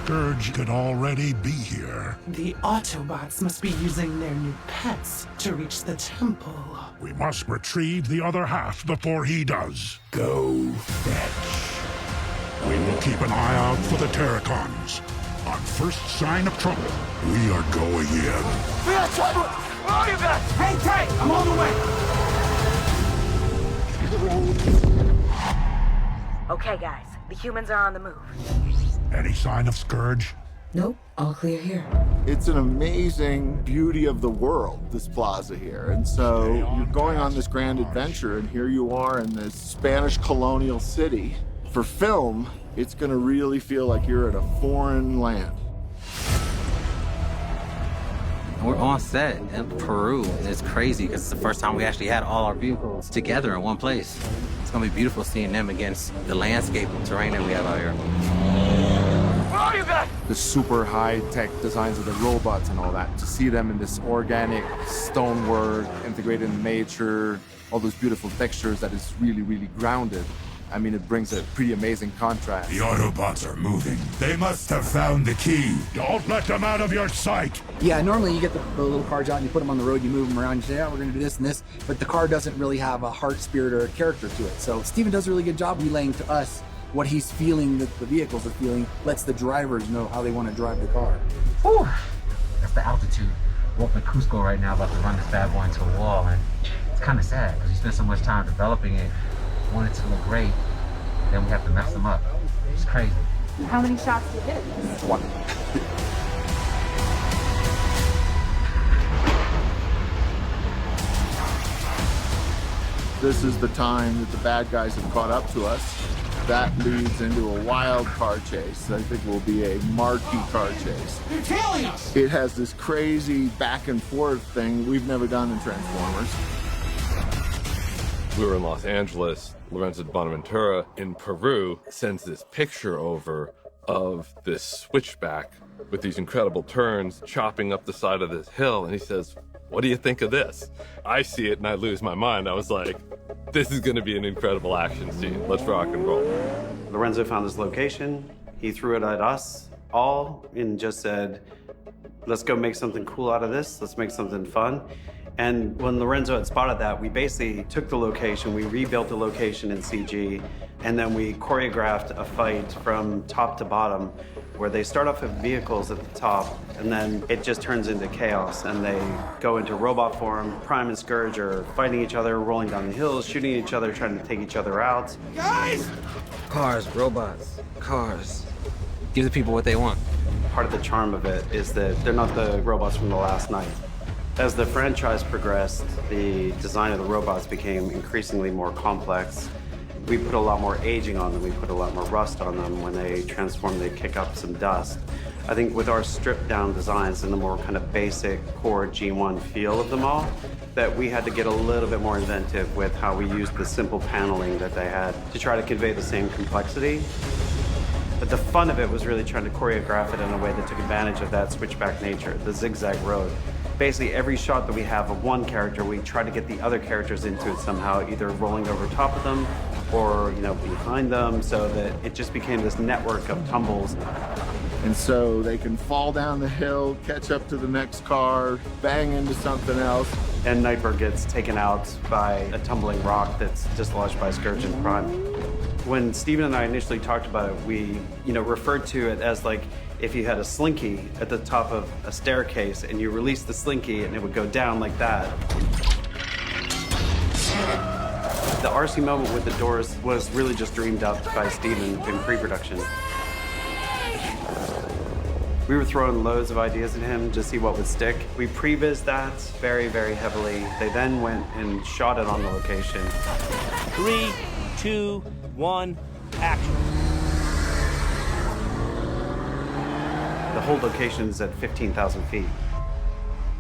Scourge could already be here. The Autobots must be using their new pets to reach the temple. We must retrieve the other half before he does. Go fetch. We will keep an eye out for the Terracons. On first sign of trouble, we are going in. We got trouble! Where are you guys? Hang tight! I'm on the way! Okay, guys. The humans are on the move. Any sign of Scourge? Nope. All clear here. It's an amazing beauty of the world, this plaza here. And so you're going on this grand adventure, and here you are in this Spanish colonial city. For film, it's going to really feel like you're in a foreign land. We're on set in Peru, and it's crazy because it's the first time we actually had all our vehicles together in one place. It's gonna be beautiful seeing them against the landscape and terrain that we have out here. Where are you guys? The super high-tech designs of the robots and all that. To see them in this organic stonework, integrated in nature, all those beautiful textures that is really, really grounded. I mean, it brings a pretty amazing contrast. The Autobots are moving. They must have found the key. Don't let them out of your sight. Yeah, normally you get the little cars out and you put them on the road, you move them around, you say, yeah, we're going to do this and this, but the car doesn't really have a heart, spirit, or a character to it. So Steven does a really good job relaying to us what he's feeling, that the vehicles are feeling, lets the drivers know how they want to drive the car. Whew. That's the altitude. We're up in Cusco right now, about to run this bad boy into a wall, and it's kind of sad because we spent so much time developing it, want it to look great, then we have to mess them up. It's crazy. How many shots did you hit? One. This is the time that the bad guys have caught up to us. That leads into a wild car chase. I think will be a marquee car chase. They're tailing us! It has this crazy back and forth thing we've never done in Transformers. We were in Los Angeles. Lorenzo Bonaventura in Peru sends this picture over of this switchback with these incredible turns chopping up the side of this hill, and he says, "What do you think of this?" I see it and I lose my mind. I was like, this is going to be an incredible action scene. Let's rock and roll. Lorenzo found this location. He threw it at us all and just said, let's go make something cool out of this. Let's make something fun. And when Lorenzo had spotted that, we basically took the location, we rebuilt the location in CG, and then we choreographed a fight from top to bottom where they start off with vehicles at the top, and then it just turns into chaos, and they go into robot form. Prime and Scourge are fighting each other, rolling down the hills, shooting each other, trying to take each other out. Guys! Cars, robots, cars. Give the people what they want. Part of the charm of it is that they're not the robots from the last night. As the franchise progressed, the design of the robots became increasingly more complex. We put a lot more aging on them, we put a lot more rust on them. When they transform, they kick up some dust. I think with our stripped down designs and the more kind of basic core G1 feel of them all, that we had to get a little bit more inventive with how we used the simple paneling that they had to try to convey the same complexity. But the fun of it was really trying to choreograph it in a way that took advantage of that switchback nature, the zigzag road. Basically, every shot that we have of one character, we try to get the other characters into it somehow, either rolling over top of them or, behind them, so that it just became this network of tumbles. And so they can fall down the hill, catch up to the next car, bang into something else. And Nightbird gets taken out by a tumbling rock that's dislodged by Scourge and Prime. When Steven and I initially talked about it, we, referred to it as like if you had a slinky at the top of a staircase and you release the slinky and it would go down like that. The RC moment with the doors was really just dreamed up by Steven in pre-production. We were throwing loads of ideas at him to see what would stick. We prevised that very, very heavily. They then went and shot it on the location. 3, 2, 1, action. The whole location's at 15,000 feet,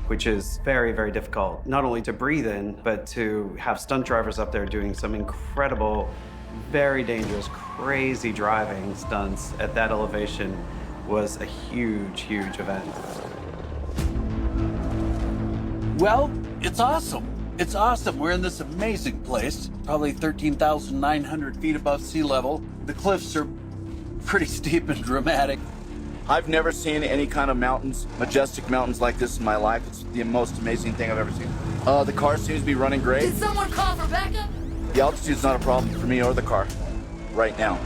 which is very, very difficult, not only to breathe in, but to have stunt drivers up there doing some incredible, very dangerous, crazy driving stunts at that elevation was a huge, huge event. Well, it's awesome. It's awesome. We're in this amazing place, probably 13,900 feet above sea level. The cliffs are pretty steep and dramatic. I've never seen any kind of mountains, majestic mountains like this in my life. It's the most amazing thing I've ever seen. The car seems to be running great. Did someone call for backup? The altitude's not a problem for me or the car right now.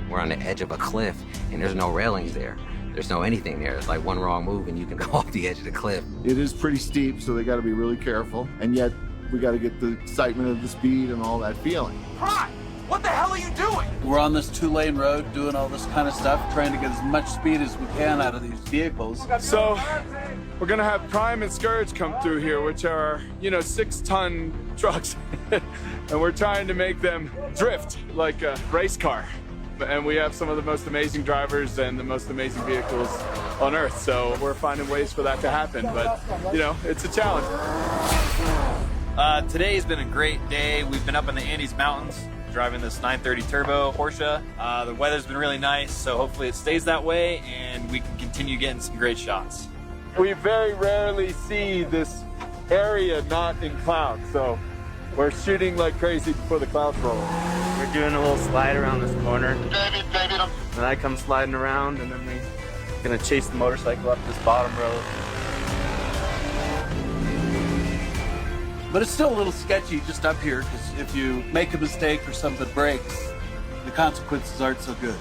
We're on the edge of a cliff, and there's no railings there. There's no anything there. It's like one wrong move, and you can go off the edge of the cliff. It is pretty steep, so they got to be really careful. And yet, we got to get the excitement of the speed and all that feeling. Prime, what the hell are you doing? We're on this 2-lane road doing all this kind of stuff, trying to get as much speed as we can out of these vehicles. So, we're gonna have Prime and Scourge come through here, which are, 6-ton trucks. And we're trying to make them drift like a race car. And we have some of the most amazing drivers and the most amazing vehicles on Earth. So we're finding ways for that to happen. But, it's a challenge. Today's been a great day. We've been up in the Andes Mountains driving this 930 Turbo Porsche. The weather's been really nice, so hopefully it stays that way and we can continue getting some great shots. We very rarely see this area not in clouds, so we're shooting like crazy before the clouds roll. We're doing a little slide around this corner. And I come sliding around, and then we're gonna chase the motorcycle up this bottom road. But it's still a little sketchy just up here, because if you make a mistake or something breaks, the consequences aren't so good.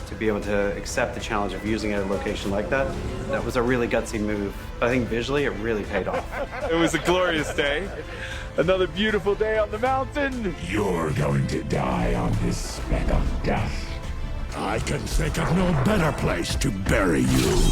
To be able to accept the challenge of using it at a location like that, that was a really gutsy move. I think visually it really paid off. It was a glorious day. Another beautiful day on the mountain. You're going to die on this speck of dust. I can think of no better place to bury you.